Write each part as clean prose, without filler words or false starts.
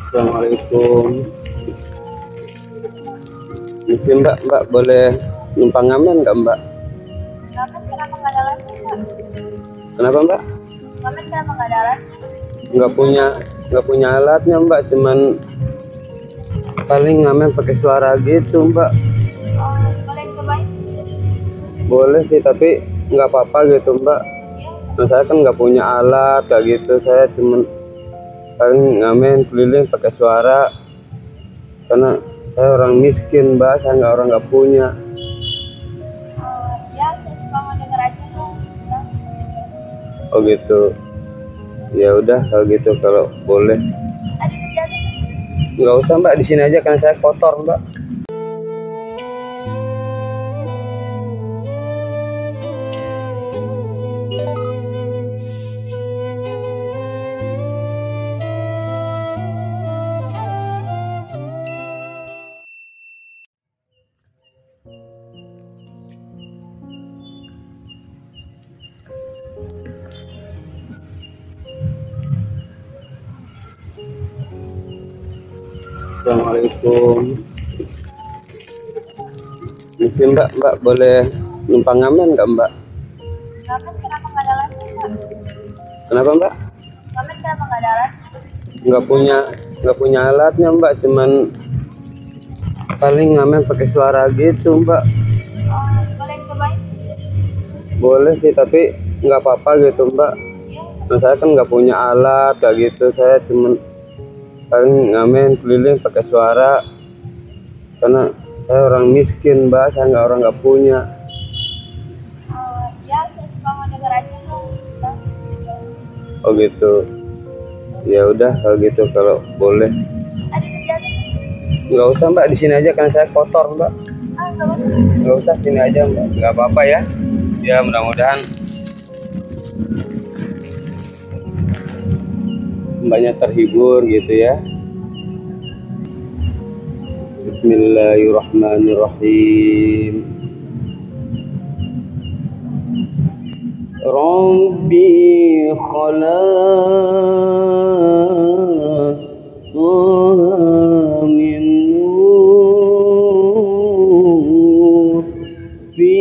Assalamualaikum. Misi mbak boleh numpang ngamen nggak mbak? Ngamen kenapa nggak ada alatnya, Pak? Kenapa mbak? Ngamen kenapa nggak ada alatnya? Nggak punya alatnya mbak, cuman paling ngamen pakai suara gitu mbak. Oh, boleh cobain? Boleh sih, tapi nggak apa-apa gitu mbak. Ya, Nah, saya kan nggak punya alat kayak gitu, saya cuman paling ngamen keliling pakai suara, karena saya orang miskin mbak, saya nggak punya. ya saya suka mau denger aja dong. Nah, Oh gitu. Ya udah kalau gitu, kalau boleh. ada kerjaan sih. Nggak usah mbak, di sini aja karena saya kotor mbak. Assalamualaikum. Misi mbak boleh numpang ngamen nggak mbak? Ngamen kenapa nggak ada alatnya, Pak? Kenapa mbak? Ngamen kenapa nggak ada alatnya? Nggak punya alatnya mbak, cuman paling ngamen pakai suara gitu mbak. Oh, boleh cobain? Boleh sih, tapi nggak apa-apa gitu mbak. Ya, Nah, saya kan nggak punya alat kayak gitu, saya cuman paling ngamen keliling pakai suara, karena saya orang miskin mbak, saya nggak punya. ya saya suka mau denger aja dong. Nah, Oh gitu. Ya udah kalau gitu, kalau boleh. ada kerjaan sih. Nggak usah mbak, di sini aja karena saya kotor mbak. Nggak apa-apa. Nggak usah, sini aja mbak, nggak apa-apa ya. Ya mudah-mudahan mbaknya terhibur gitu ya. Bismillahirrahmanirrahim. Rabbi khalaqtaha min nur fi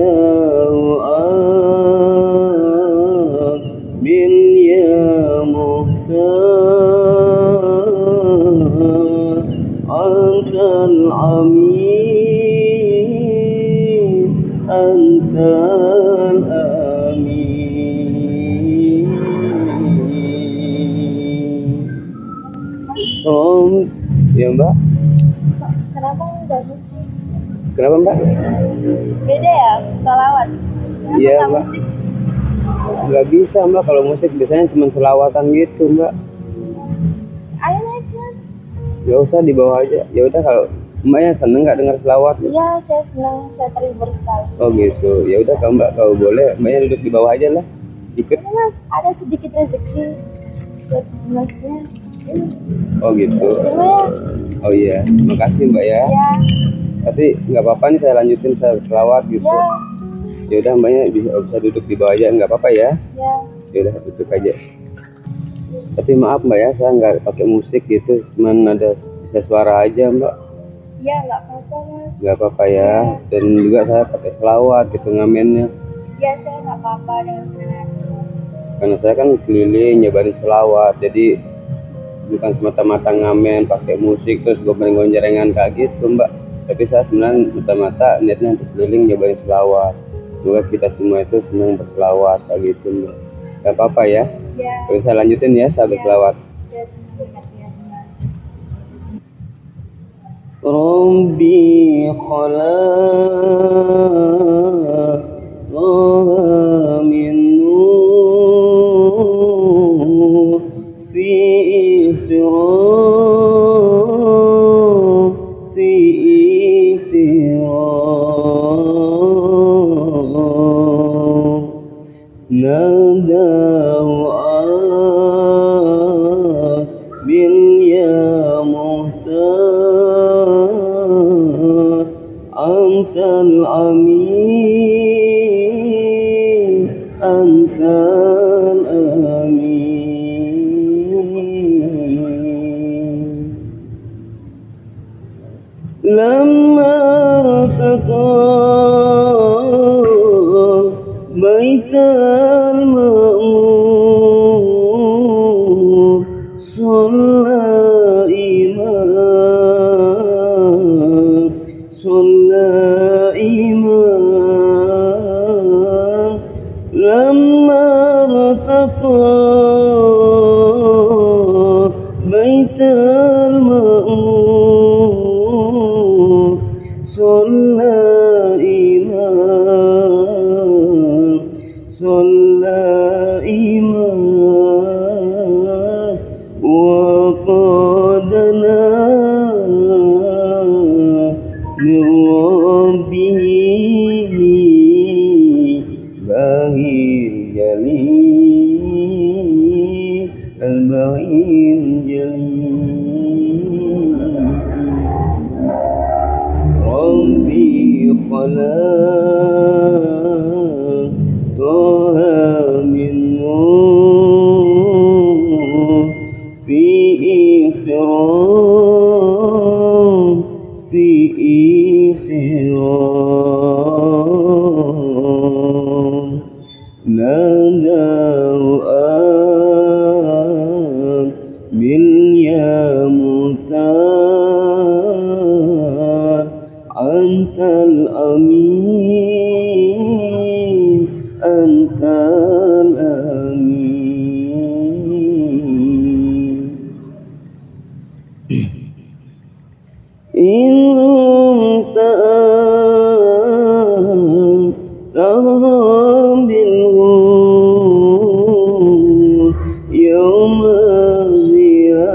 نادوا أقبل يا مختار أنت العميد أنت الأمين. Ya mbak, Kenapa nggak musik? kenapa mbak? Beda ya, salawat. Kenapa Iya, nggak Mbak. musik? Nggak bisa mbak, kalau musik biasanya cuma selawatan gitu mbak. Ayo naik, Mas. Nggak usah, di bawah aja. Ya udah, kalau mbaknya seneng nggak dengar selawat? Iya, saya senang, saya terhibur sekali. Oh gitu. Ya udah, kalau mbak kalau boleh, mbaknya duduk di bawah aja lah. Ikut. Ini Mas, ada sedikit rezeki buat Masnya. Ini, Oh gitu. terima ya. Oh iya, makasih mbak ya. Ya, Tapi nggak apa-apa nih, saya lanjutin, saya selawat gitu. ya, Ya udah, mbaknya bisa duduk di bawah aja, nggak apa-apa ya. ya. Ya udah, duduk aja. Tapi maaf mbak ya, saya nggak pakai musik gitu, cuman ada bisa suara aja mbak. Ya, nggak apa-apa, Mas. Nggak apa-apa ya. Dan juga saya pakai selawat gitu ngamennya, Ya, saya nggak apa-apa dengan senang hati. karena saya kan keliling nyebarin selawat, jadi bukan semata-mata ngamen pakai musik terus gonjrengan kayak gitu mbak. Tapi saya sebenarnya mata-mata niatnya untuk keliling nyebarin selawat. Semoga kita semua itu senang berselawat kayak gitu mbak. Gak apa-apa ya. Ya, Terus saya lanjutin ya, saya berselawat. saya senang dengarnya, Mas. Rabbi khalaqtaha min nur fi نادوا أقبل يا مختار antal amin, antal amin. Lama baital ma'mur sholla imam, sholla imam. Lama baital ma'mur sholla imam, sholla imam. Wa qadana min rabbihi bahil jalil, al-bahil jalil. Rabbi khalaq toha min nur fi ihtiram, fi ihtiram. Nadau bil ya mutar, antal amin, antal amin. Inrum ta'am bil ghur yawma ziyam,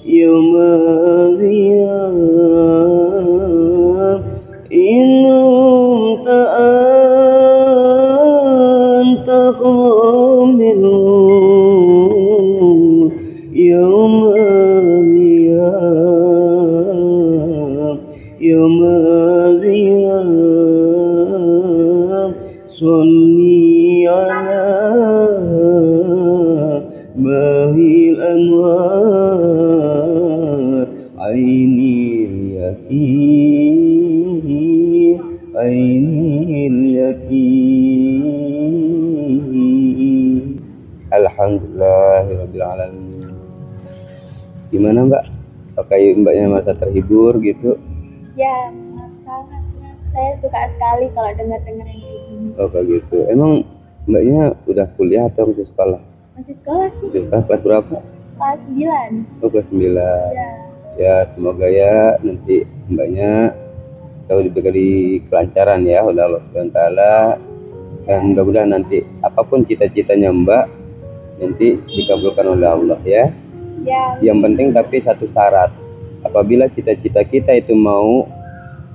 yawma ziyam. Inrum ta'am bil ghur yawma ziyam, yawma ziyam. Sholli ala bahil anwar, ainil yakin, ainil yakin. Alhamdulillahirabbil alamin. Gimana Mbak? Apakah Mbaknya masa terhibur gitu? Ya, sangat Mas. Saya suka sekali kalau dengar-dengar yang kayak gini. Oh kayak gitu. Emang Mbaknya udah kuliah atau masih sekolah? Masih sekolah sih. Masih sekolah kelas berapa? Kelas 9. Oh kelas 9. Ya. Ya semoga ya nanti Mbaknya selalu diberi kelancaran ya oleh Allah SWT. Dan mudah-mudahan nanti apapun cita-citanya Mbak nanti dikabulkan oleh Allah ya. Ya. Yang penting tapi satu syarat, apabila cita-cita kita itu mau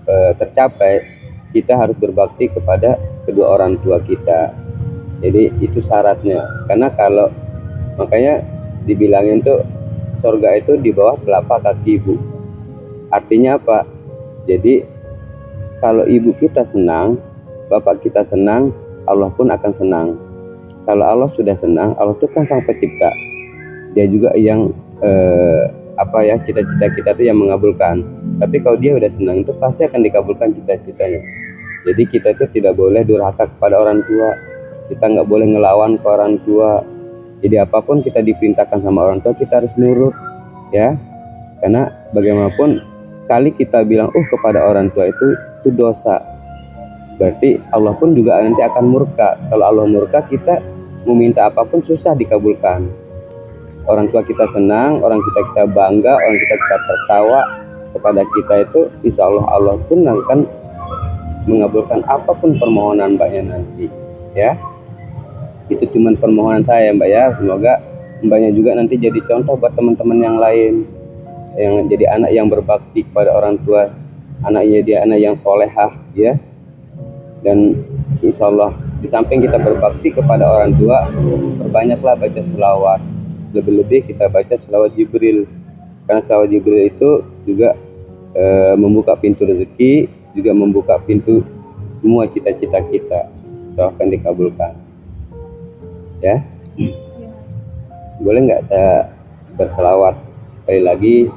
tercapai, kita harus berbakti kepada kedua orang tua kita. Jadi itu syaratnya. Karena kalau makanya dibilangin tuh surga itu di bawah telapak kaki ibu. Artinya apa? Jadi kalau ibu kita senang, bapak kita senang, Allah pun akan senang. Kalau Allah sudah senang, Allah itu kan sang pencipta. Dia juga yang cita-cita kita tuh yang mengabulkan. Tapi kalau dia udah senang itu pasti akan dikabulkan cita-citanya. Jadi kita itu tidak boleh durhaka kepada orang tua, kita nggak boleh ngelawan ke orang tua. Jadi apapun kita diperintahkan sama orang tua kita harus nurut ya. Karena bagaimanapun sekali kita bilang kepada orang tua itu dosa, berarti Allah pun juga nanti akan murka. Kalau Allah murka, kita meminta apapun susah dikabulkan. Orang tua kita senang, orang kita bangga, orang kita tertawa kepada kita itu, insya Allah pun akan mengabulkan apapun permohonan Mbaknya nanti ya. Itu cuma permohonan saya Mbak ya. Semoga Mbaknya juga nanti jadi contoh buat teman-teman yang lain, yang jadi anak yang berbakti kepada orang tua, anaknya dia anak yang solehah ya. Dan insya Allah di samping kita berbakti kepada orang tua, perbanyaklah baca selawat. Lebih-lebih kita baca selawat Jibril, karena selawat Jibril itu juga membuka pintu rezeki, juga membuka pintu semua cita-cita kita. Semoga akan dikabulkan. Ya, boleh nggak saya berselawat sekali lagi?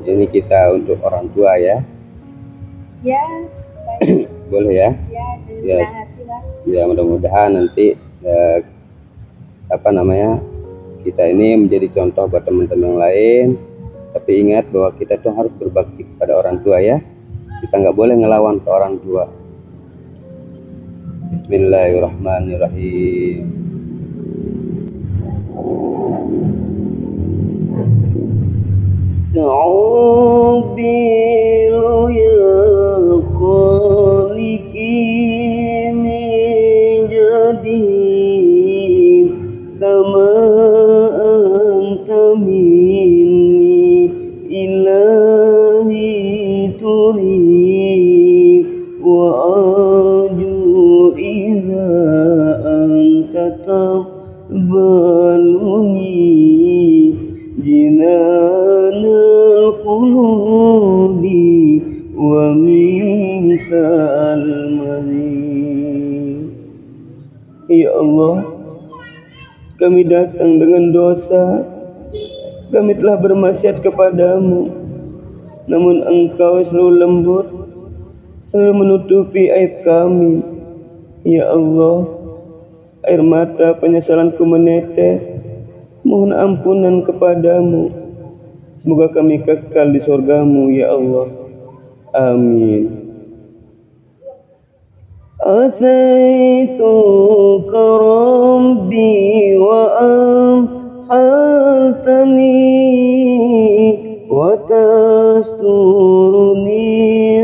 Ini kita untuk orang tua ya. Ya, baik. Boleh ya? Ya, dengan Ya. senang hati, Mas. Ya, mudah-mudahan nanti kita ini menjadi contoh buat teman-teman yang lain. Tapi ingat bahwa kita tuh harus berbakti kepada orang tua ya. Kita nggak boleh ngelawan ke orang tua. Bismillahirrahmanirrahim. Sa'ubilu ya khaliki min jadid kama anta minni ilahi turi wa arju idza anta taqbaluni jinan al-qulubi wa minka al-mazid. Ya Allah, kami datang dengan dosa, kami telah bermaksiat kepadamu, namun Engkau selalu lembut, selalu menutupi aib kami. Ya Allah, air mata penyesalanku menetes, mohon ampunan kepadamu. Semoga kami kekal di surgamu ya Allah. Amin. Asaituka Rabbi wa amhaltani wa tasturuni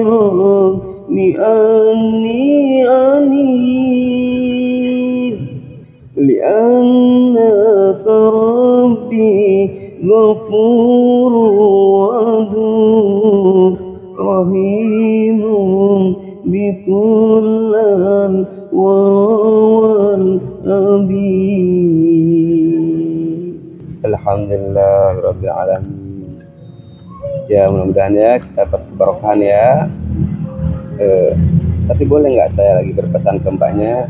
Rabbi anni anid li'annaka Rabbi غفور ودود رحيم بكل والأبي. Alhamdulillah Rabbil Alamin. Ya, mudah-mudahan ya kita dapat keberkahan ya. Tapi boleh nggak saya lagi berpesan ke mbaknya?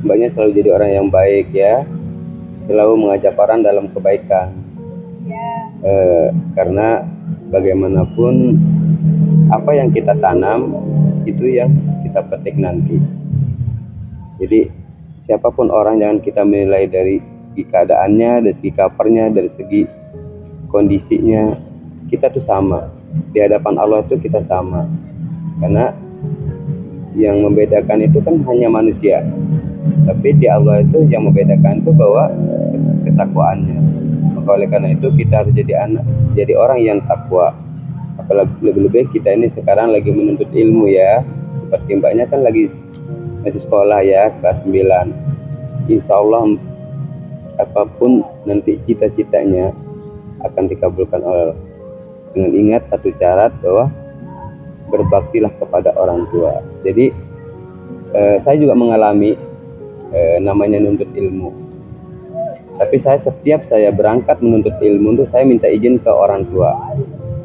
Mbaknya selalu jadi orang yang baik ya, selalu mengajak orang dalam kebaikan. Karena bagaimanapun apa yang kita tanam itu yang kita petik nanti. Jadi siapapun orang jangan kita menilai dari segi keadaannya, dari segi kaparnya, dari segi kondisinya. Kita tuh sama di hadapan Allah, itu kita sama. Karena yang membedakan itu kan hanya manusia, tapi di Allah itu yang membedakan itu bahwa ketakwaannya. Maka oleh karena itu kita harus jadi orang yang takwa. Apalagi lebih-lebih kita ini sekarang lagi menuntut ilmu ya. Seperti mbaknya kan lagi masih sekolah ya, kelas 9. Insya Allah apapun nanti cita-citanya akan dikabulkan oleh Allah. Dengan ingat satu syarat bahwa berbaktilah kepada orang tua. Jadi saya juga mengalami namanya nuntut ilmu. Tapi setiap saya berangkat menuntut ilmu itu saya minta izin ke orang tua.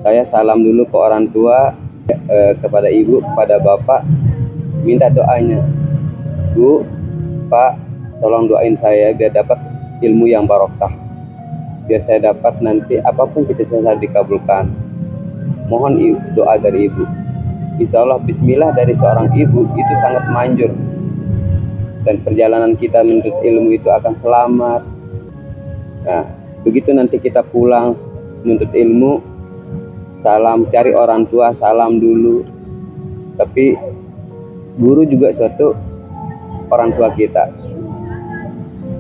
Saya salam dulu ke orang tua, kepada ibu, kepada bapak, minta doanya. Bu, Pak, tolong doain saya biar dapat ilmu yang barokah. Biar saya dapat nanti apapun cita-cita saya dikabulkan. Mohon doa dari ibu. Insya Allah bismillah dari seorang ibu itu sangat manjur. Dan perjalanan kita menuntut ilmu itu akan selamat. Nah, begitu nanti kita pulang menuntut ilmu, salam, cari orang tua, salam dulu. Tapi guru juga suatu orang tua kita.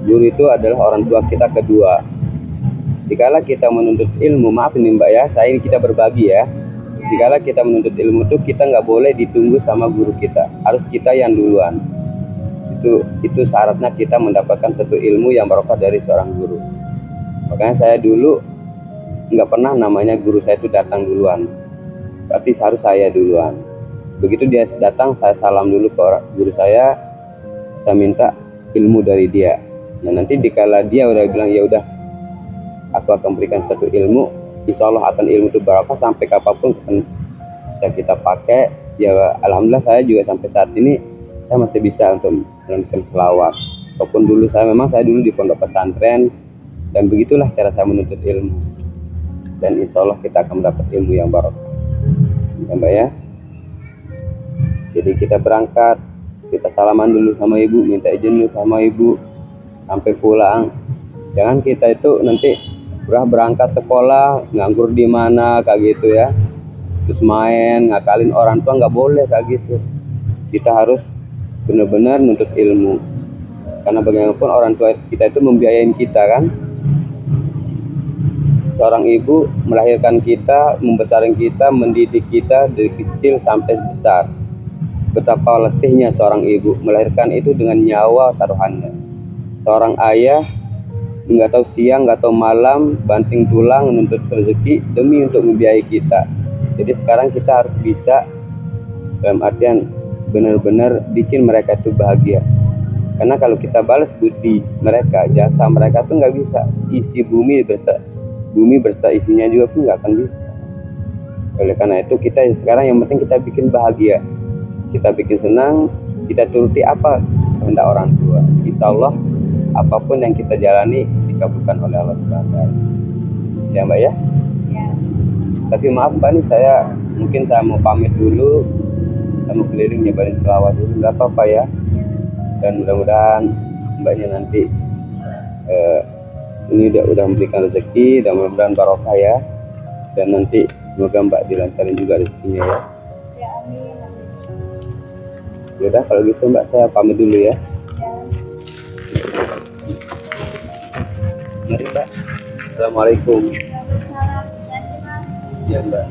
Guru itu adalah orang tua kita kedua. Dikala kita menuntut ilmu, maaf nih mbak ya, saya ini kita berbagi ya. Dikala kita menuntut ilmu itu kita nggak boleh ditunggu sama guru kita, harus kita yang duluan. Itu syaratnya kita mendapatkan satu ilmu yang barokah dari seorang guru. Makanya saya dulu nggak pernah namanya guru saya itu datang duluan, berarti harus saya duluan. Begitu dia datang, saya salam dulu ke guru saya minta ilmu dari dia. Nah nanti dikala dia udah bilang ya udah, aku akan berikan satu ilmu, insya Allah akan ilmu itu barokah sampai kapanpun bisa kita pakai. Ya alhamdulillah saya juga sampai saat ini saya masih bisa untuk melanjutkan selawat. Walaupun dulu saya dulu di pondok pesantren, dan begitulah cara saya menuntut ilmu. Dan insya Allah kita akan mendapat ilmu yang barokah, ya Mbak ya. Jadi kita berangkat, kita salaman dulu sama ibu, minta izin dulu sama ibu sampai pulang. Jangan kita itu nanti udah berangkat sekolah nganggur di mana kayak gitu ya, terus main ngakalin orang tua, nggak boleh kayak gitu. Kita harus benar-benar menuntut ilmu, karena bagaimanapun orang tua kita itu membiayain kita kan. Seorang ibu melahirkan kita, membesarkan kita, mendidik kita dari kecil sampai besar. Betapa letihnya seorang ibu melahirkan itu dengan nyawa taruhannya. Seorang ayah nggak tahu siang, nggak tahu malam, banting tulang menuntut rezeki demi untuk membiayai kita. Jadi sekarang kita harus bisa, dalam artian benar-benar bikin mereka itu bahagia. Karena kalau kita balas budi mereka, jasa mereka tuh nggak bisa. Isi bumi bersa isinya juga pun nggak akan bisa. Oleh karena itu kita sekarang yang penting kita bikin bahagia, kita bikin senang, kita turuti apa kehendak orang tua. Insya Allah apapun yang kita jalani dikabulkan oleh Allah SWT. Ya Mbak ya? Ya. Tapi maaf Mbak nih, mungkin saya mau pamit dulu, saya mau keliling nyebarin selawat dulu, nggak apa-apa ya. Dan mudah-mudahan Mbaknya nanti ini udah memberikan rezeki, dan mudah-mudahan barokah ya. Dan nanti semoga Mbak dilancarin juga rezekinya ya. Ya amin. Yaudah kalau gitu Mbak, saya pamit dulu ya. Mari Mbak. Assalamualaikum. Ya Mbak.